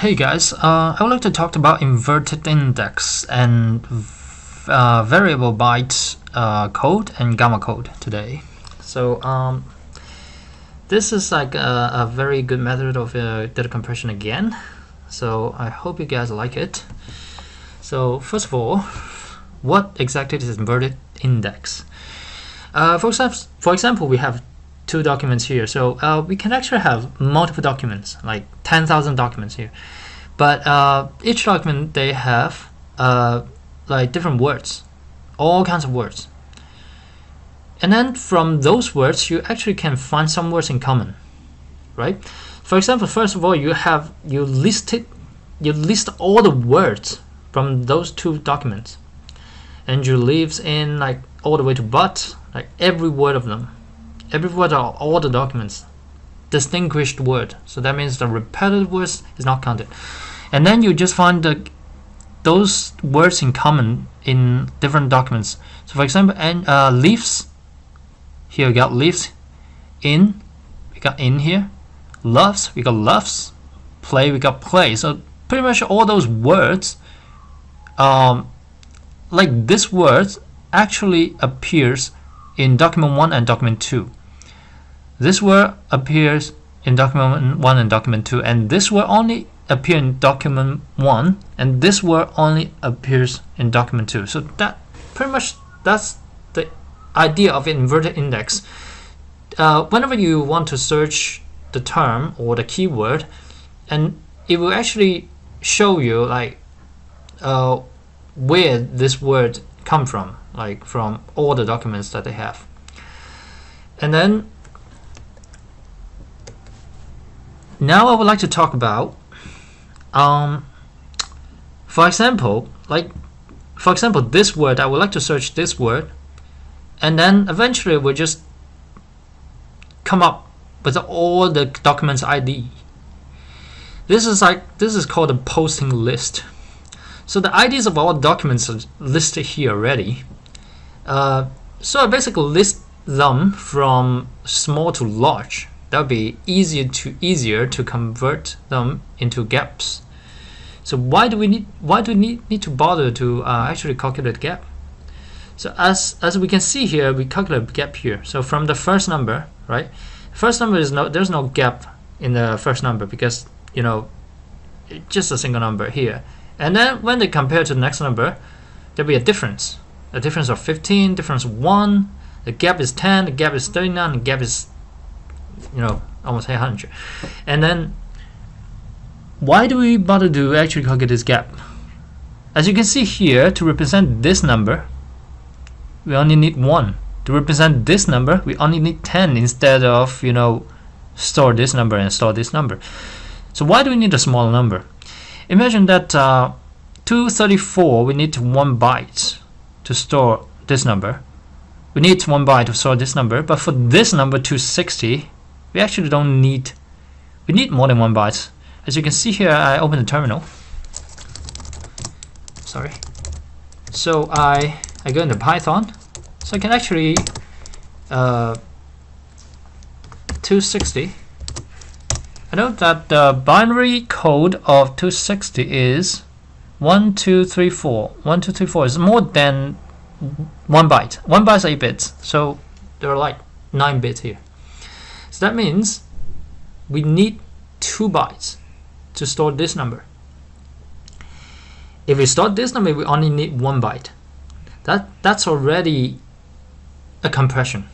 Hey guys, I would like to talk about inverted index and variable byte code and gamma code today. So this is like a very good method of data compression again. So I hope you guys like it. So first of all, what exactly is inverted index? For example, we have two documents here, so we can actually have multiple documents, like 10,000 documents here, but each document they have like different words, all kinds of words, and then from those words you actually can find some words in common, right? For example, first of all, you list all the words from those two documents, and you leaves in like all the way to but, like every word of them. Every word of all the documents, distinguished word. So that means the repetitive words is not counted. And then you just find those words in common in different documents. So for example, leaves. Here we got leaves. In, we got in here. Loves, we got loves. Play, we got play. So pretty much all those words, like this word actually appears in document 1 and document 2. This word appears in document 1 and document 2, and this word only appear in document 1, and this word only appears in document 2. So that pretty much that's the idea of inverted index. Whenever you want to search the term or the keyword, and it will actually show you like where this word come from, like from all the documents that they have. And then now I would like to talk about for example, this word, I would like to search this word, and then eventually we'll just come up with all the documents ID. This is called a posting list. So the IDs of all documents are listed here already. So I basically list them from small to large. That would be easier to convert them into gaps. So why do we need to bother to actually calculate gap? So as we can see here, we calculate gap here. So from the first number, right? First number is there's no gap in the first number because it's just a single number here. And then when they compare to the next number, there'll be a difference of 15, difference of 1, the gap is 10, the gap is 39, the gap is almost 800. And then why do we bother to actually calculate this gap? As you can see here, to represent this number we only need 1. To represent this number we only need 10 instead of store this number and store this number. So why do we need a smaller number? Imagine that 234 we need 1 byte to store this number. We need 1 byte to store this number, but for this number 260 we actually don't need, we need more than 1 byte. As you can see here, I open the terminal. Sorry. So I go into Python. So I can actually 260. I know that the binary code of 260 is 1234. 1234 is more than 1 byte. 1 byte is 8 bits, so there are like 9 bits here. So that means we need 2 bytes to store this number. If we store this number, we only need 1 byte. That's already a compression.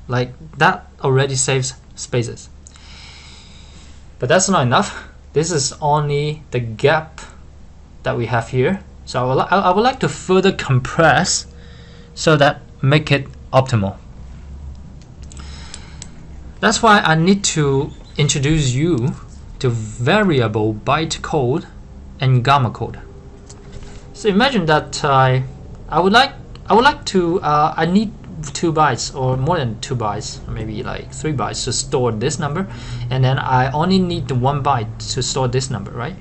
Like that already saves spaces. But that's not enough. This is only the gap that we have here. So I would like to further compress so that make it optimal. That's why I need to introduce you to variable byte code and gamma code. So imagine that I need 2 bytes or more than 2 bytes, or maybe like 3 bytes to store this number, and then I only need the 1 byte to store this number, right?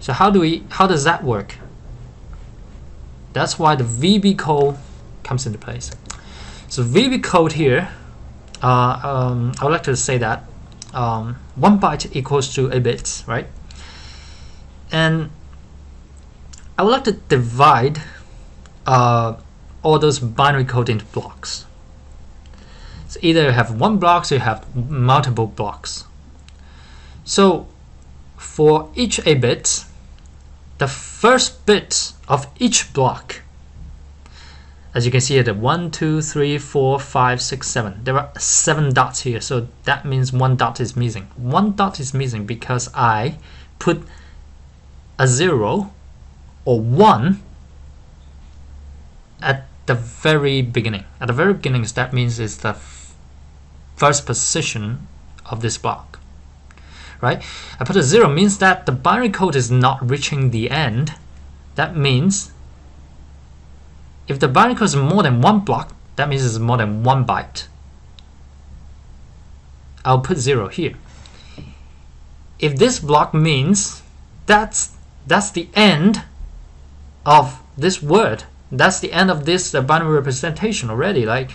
So how does that work? That's why the VB code comes into place. So VB code here, I would like to say that 1 byte equals to 8 bits, right? And I would like to divide all those binary code into blocks. So either you have one block or you have multiple blocks. So for each A bit, the first bit of each block, as you can see here, 1, 2, 3, 4, 5, 6, 7. There are 7 dots here, so that means 1 dot is missing. 1 dot is missing because I put a 0 or 1 at the very beginning. At the very beginning, that means it's the first position of this block, right? I put a 0 means that the binary code is not reaching the end. That means if the binary code is more than 1 block, that means it's more than 1 byte. I'll put 0 here. If this block means that's the end of this word, that's the end of this binary representation already. Like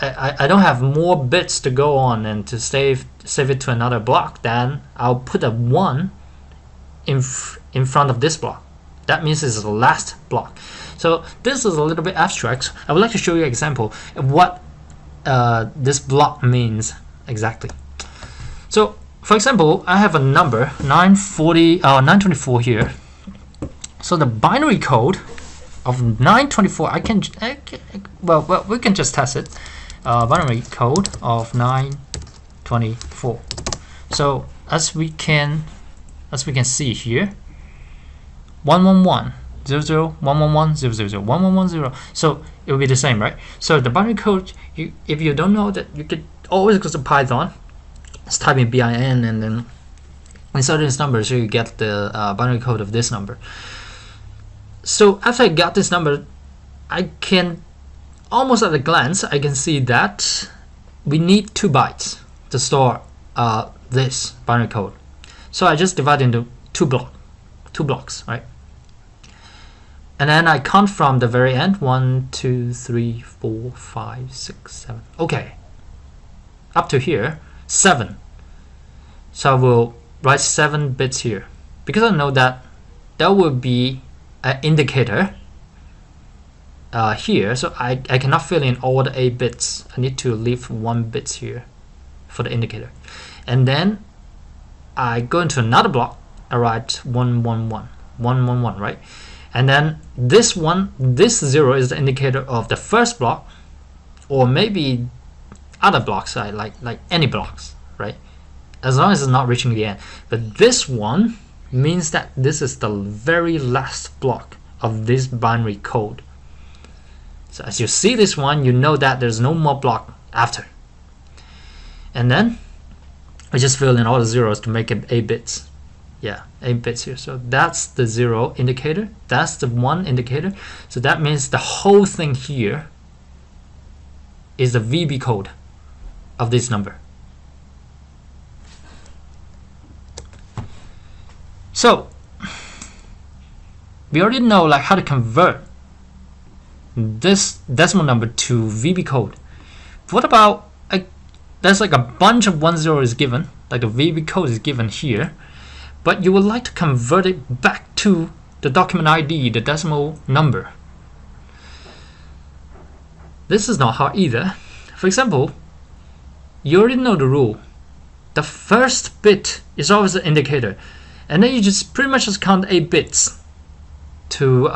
I don't have more bits to go on and to save it to another block. Then I'll put a 1 in front of this block. That means it's the last block. So this is a little bit abstract. I would like to show you an example of what this block means exactly. So for example, I have a number 924 here. So the binary code of 924, well, we can just test it. Binary code of 924. So as we can see here, 111 00 111 000 1110. So it will be the same, right? So the binary code, if you don't know that, you could always go to Python, just type in bin and then insert this number, so you get the binary code of this number. So after I got this number, I can almost at a glance I can see that we need 2 bytes to store this binary code. So I just divide into two blocks, right? And then I count from the very end, 1, 2, 3, 4, 5, 6, 7. Okay, up to here, 7. So I will write 7 bits here because I know that there will be an indicator here, so I cannot fill in all the 8 bits. I need to leave 1 bit here for the indicator. And then I go into another block, I write 111, right? And then this 0 is the indicator of the first block, or maybe other blocks, like any blocks, right? As long as it's not reaching the end. But this one means that this is the very last block of this binary code. So as you see this one, you know that there's no more block after. And then I just fill in all the zeros to make it 8 bits. Yeah, 8 bits here. So that's the 0 indicator. That's the 1 indicator. So that means the whole thing here is the VB code of this number. So we already know like how to convert this decimal number to VB code. What about there's like a bunch of 10 is given, like the VB code is given here, but you would like to convert it back to the document ID, the decimal number. This is not hard either. For example, you already know the rule. The first bit is always the indicator, and then you just pretty much just count 8 bits to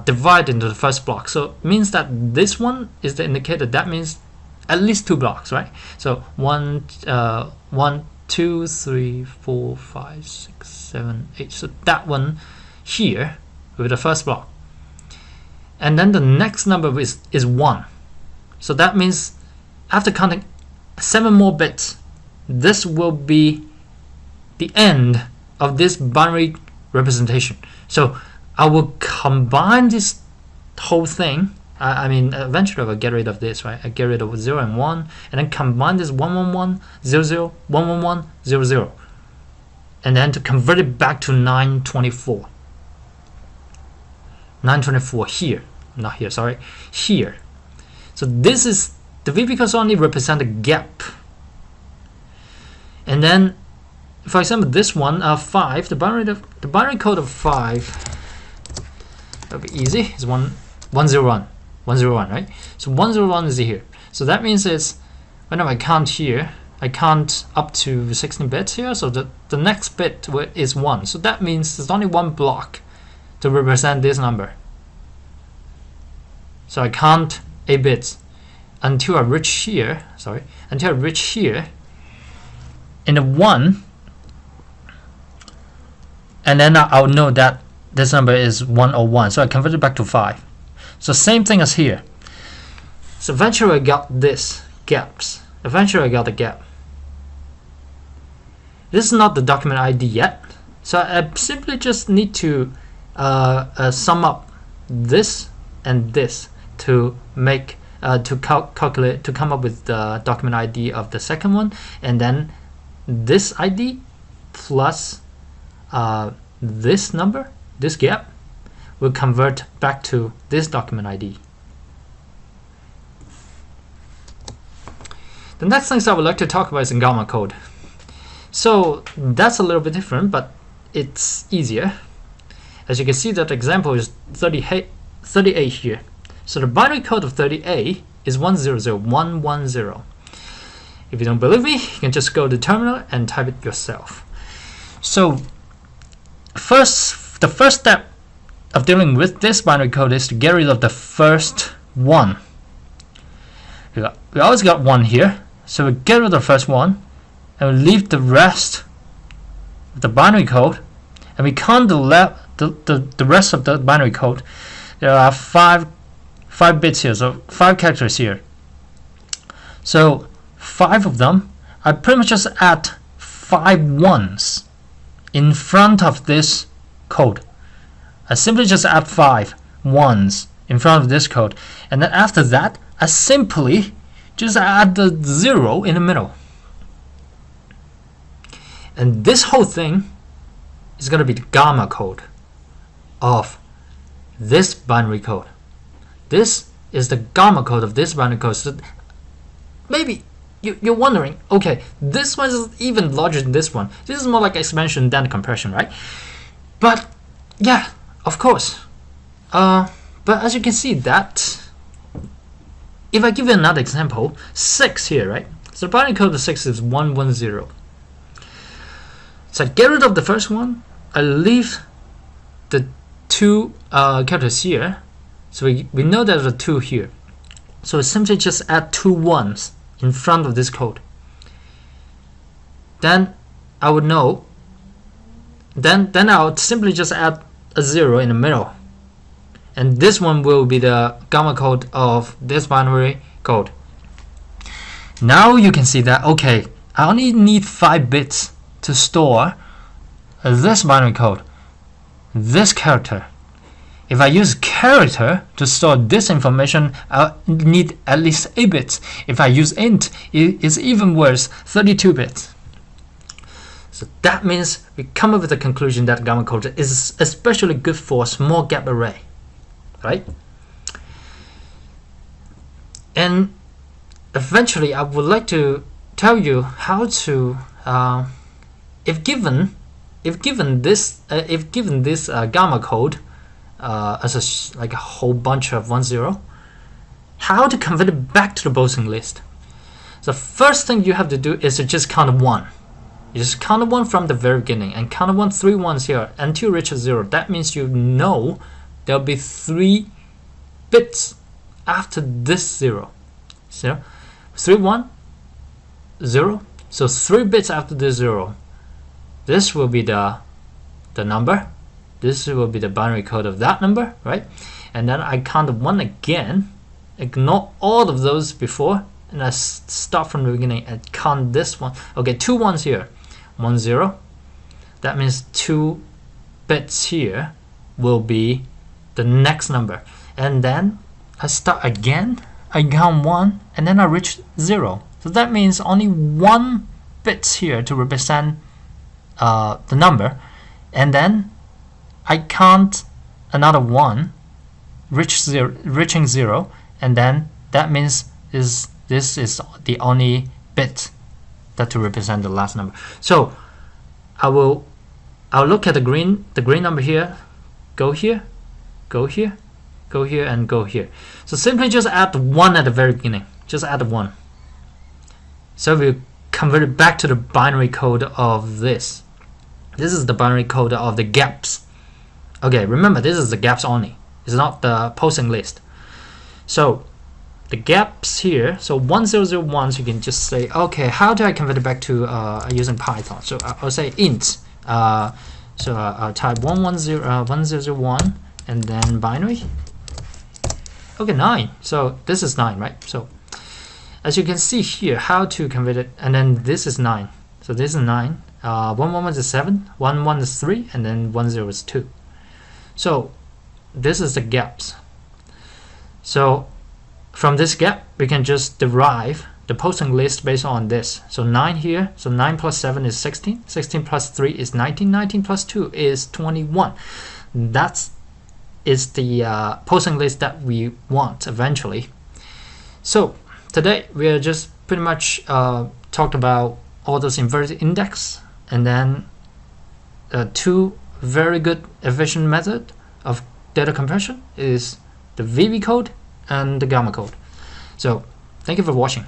divide into the first block. So it means that this one is the indicator. That means at least 2 blocks, right? So 1, 2, 3, 4, 5, 6, 7, 8. So that one here with the first block. And then the next number is 1. So that means after counting 7 more bits, this will be the end of this binary representation. So I will combine this whole thing. I mean, eventually I will get rid of this, right? I get rid of 0 and 1, and then combine this 111, 00, 111, 00, and then to convert it back to 924. 924 here, not here, sorry, here. So this is the VB codes only represent a gap, and then for example, this one, 5, the binary code of 5, that'll be easy. It's 101, 101, right? So 101 is here. So that means it's whenever I count here, I count up to 16 bits here. So the next bit is 1. So that means there's only one block to represent this number. So I count 8 bits until I reach here. Until I reach here in the 1, and then I'll know that this number is 101. So I convert it back to 5. So same thing as here. So eventually I got this gaps. Eventually I got the gap. This is not the document ID yet. So I simply just need to sum up this and this to make calculate, to come up with the document ID of the second one, and then this ID plus this number, this gap, will convert back to this document ID. The next things I would like to talk about is in Gamma code. So that's a little bit different, but it's easier. As you can see, that example is 38 here. So the binary code of 38 is 100110. If you don't believe me, you can just go to the terminal and type it yourself. So the first step of dealing with this binary code is to get rid of the first one. We always got 1 here, so we get rid of the first one and we leave the rest of the binary code, and we count the rest of the binary code. There are 5 bits here, so 5 characters here. So 5 of them, I pretty much just add 5 ones in front of this code. I simply just add 5 ones in front of this code, and then after that I simply just add the 0 in the middle. And this whole thing is going to be the Gamma code of this binary code. This is the Gamma code of this binary code. So maybe you're wondering, okay, this one is even larger than this one. This is more like expansion than compression, right? But yeah, of course. But as you can see, that if I give you another example, 6 here, right? So the binary code of 6 is 110. So I get rid of the first one, I leave the 2 characters here. So we know there's a 2 here. So I simply just add 2 ones in front of this code. Then I would know, then I would simply just add a 0 in the middle. And this one will be the Gamma code of this binary code. Now you can see that, okay, I only need 5 bits to store this binary code, this character. If I use character to store this information, I'll need at least 8 bits. If I use int, it's even worse, 32 bits. So that means we come up with the conclusion that Gamma code is especially good for small gap array, right? And eventually I would like to tell you how to if given this Gamma code as like a whole bunch of 10, how to convert it back to the Bose list. So first thing you have to do is to just count 1. You just count 1 from the very beginning and count 1 3 ones here until you reach 0. That means you know there'll be 3 bits after this 0. So 3 1 0. So 3 bits after this 0. This will be the number. This will be the binary code of that number, right? And then I count 1 again, ignore all of those before, and I start from the beginning and count this one. Okay, 2 ones here, 1 0. That means 2 bits here will be the next number. And then I start again, I count 1, and then I reach 0. So that means only 1 bits here to represent the number, and then I count another 1, reaching 0, and then that means this is the only bit that to represent the last number. So I'll look at the green number here, go here, go here, go here, and go here. So simply just add 1 at the very beginning. Just add 1. So we convert it back to the binary code of this. This is the binary code of the gaps. Okay, remember this is the gaps only. It's not the posting list. So the gaps here, so 1001, so you can just say, okay, how do I convert it back to using Python? So I'll say int. So I'll type 1001 and then binary. Okay, 9. So this is 9, right? So as you can see here, how to convert it, and then this is 9. So this is 9. 111 is 7, 11 is 3, and then 10 is 2. So this is the gaps. So from this gap, we can just derive the posting list based on this. So 9 here, so 9 plus 7 is 16, 16 plus 3 is 19, 19 plus 2 is 21. That is the posting list that we want eventually. So today we are just pretty much talked about all those inverted index, and then 2 very good efficient method of data conversion is the VB code and the gamma code. So thank you for watching.